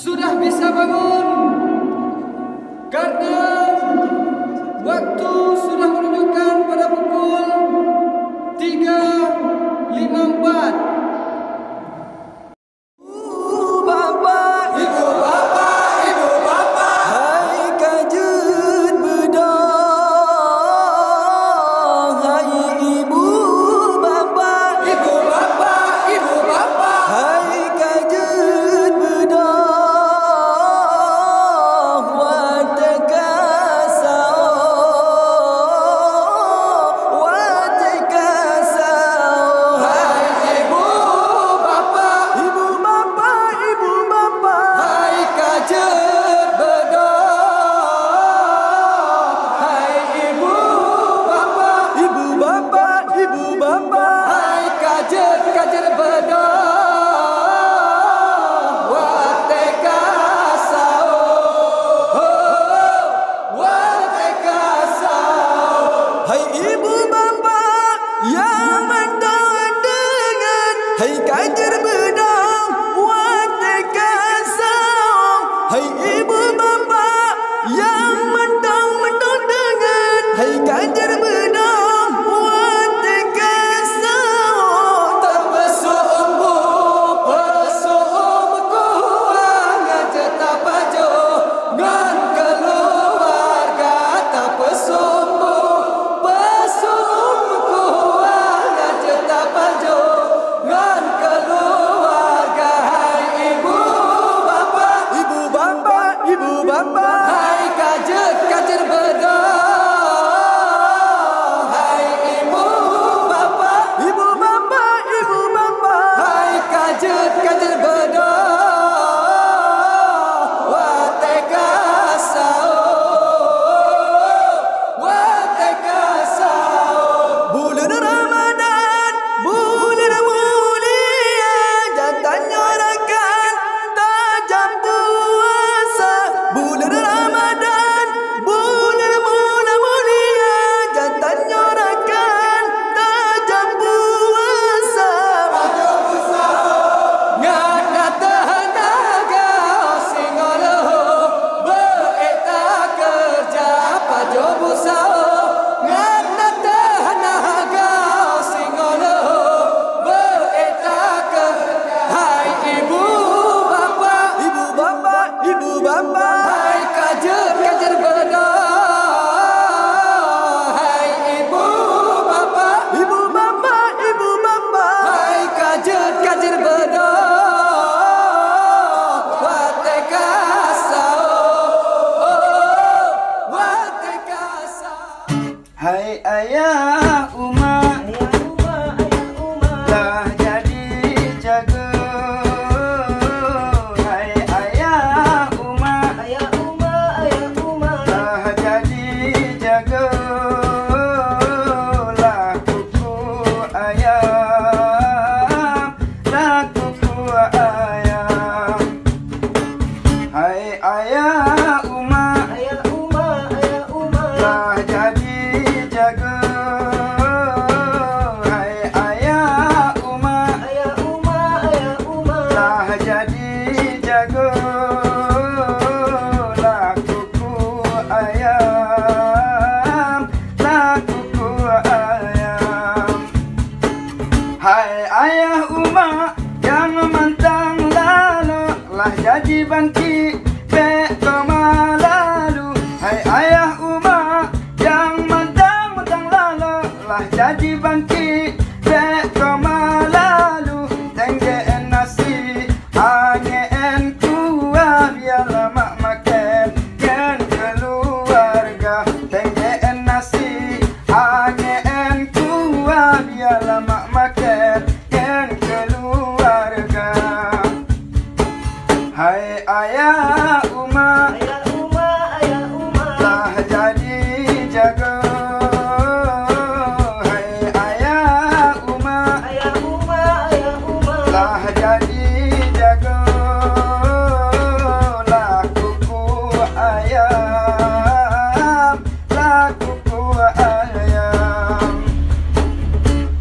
sudah bisa bangun karena waktu sudah menunjukkan pada pukul 3.54. Hai kajar bedang wateka saung. Hai ibu bapa yang mentang-mentang dengan hai kajar bedang wateka saung. Terpesumbu pesumku ngajeta pajo ngan keluarga terpesumbu pesumku ngajeta pajo ngan keluarga. Hai ibu bapa, Ibu bapa, ibu bapa, hai kajer beda. Hai ibu bapa, ibu bapa, ibu bapa, hai kajer beda. Wateka sao bulan Ramadan, bulan mulia, jangan nyorakan tajam puasa. Bulan Ramadan, bulan mulia, jangan nyorakan tajam puasa. ngana tenaga singoloho beeta kerja pajo busao. Ngana tenaga singoloho beeta kerja. Hai ibu bapa, Ibu bapa, ibu bapa, hai kajer beda. Hai ibu bapa, ibu bapa, ibu bapa, hai kajer beda. Wateka sao. hai ayah Uma, dah jadi jago. Hai ayah Uma, dah jadi jago. Lah kuku ayam, lah kuku ayam. Hai ayah Uma, dah jadi jago. Hai ayah Uma, dah jadi jago. Lah kuku ayam, lah kuku ayam. Hai ayah Uma yang memantang lalu, lah jadi bangkit koma lalu. Hai ayah Uma yang mentang-mentang lalu, lah jadi bangkit koma lalu. Tengge'en nasi ange'en kuah biarlah mak makan kan keluarga. Tengge'en nasi ange'en kuah biarlah mak makan kan keluarga. Hai ayah Uma, dah jadi jago. Hai ayah Uma, dah jadi jago. Lah kuku ayam, lah kuku ayam.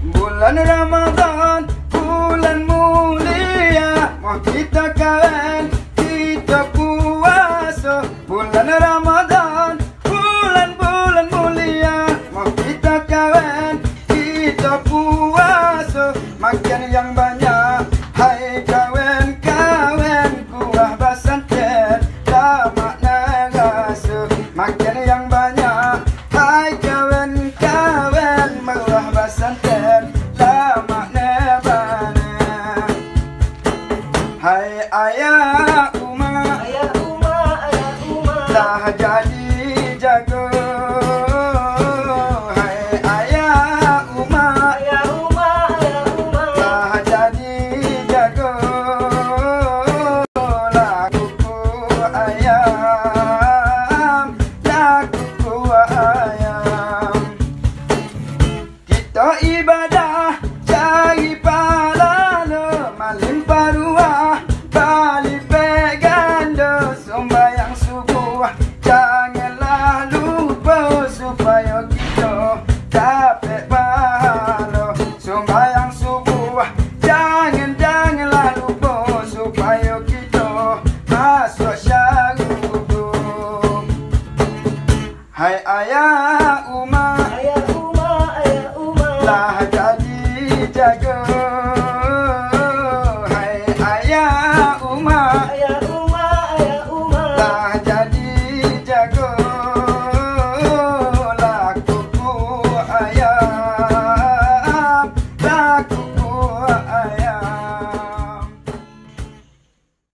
Bulan Ramadan, bulan mulia, mau kita kawan, kita Hai ayah Uma, Ayah Uma, ayah Uma. dah jadi jago. Hai ayah Uma, Ayah Uma, ayah Uma. dah jadi jago. Lakuku ayam, lakuku ayam. Kita ibadah cari pahala, malim paruah balik peganda, sembahyang subuh janganlah lupa supaya kita dapat pahala. Sembahyang subuh janganlah lupa supaya kita masuk syurga. Hai ayah Uma, Ayah Uma, ayah Uma. dah jadi jago. Hai ayah Uma, Ayah Uma, ayah Uma. dah jadi jago.